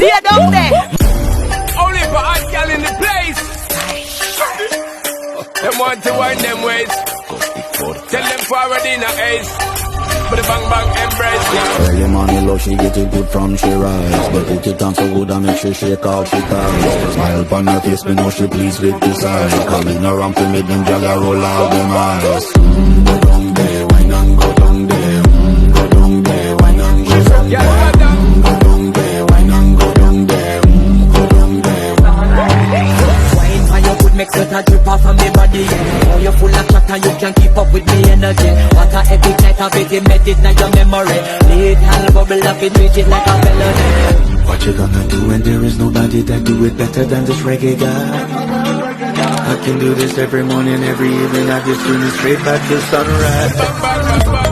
Here down there. Only for hot girl in the place. Them want to wind them ways. Tell them forward in a ace. But the bang bang embrace now. Early money low, she get it good from she rise. But it get on so good I make she shake all she ties. Smile upon her face, me know she pleased with this eyes. Coming around to make them jagger roll out them eyes. Go down there, wine and go down there. Go down there, wine and go down there. Go down there, wine and go down there. Go down there. Wine for your good make sweat a drip off of me body. Oh, you're full of chat and you can keep up with me energy. What a epic night of it, embedded in your memory. Little bubble up it, treat it like a melody. What you gonna do when there is nobody that do it better than this reggae guy? I can do this every morning, every evening. I just tune it straight back to sunrise.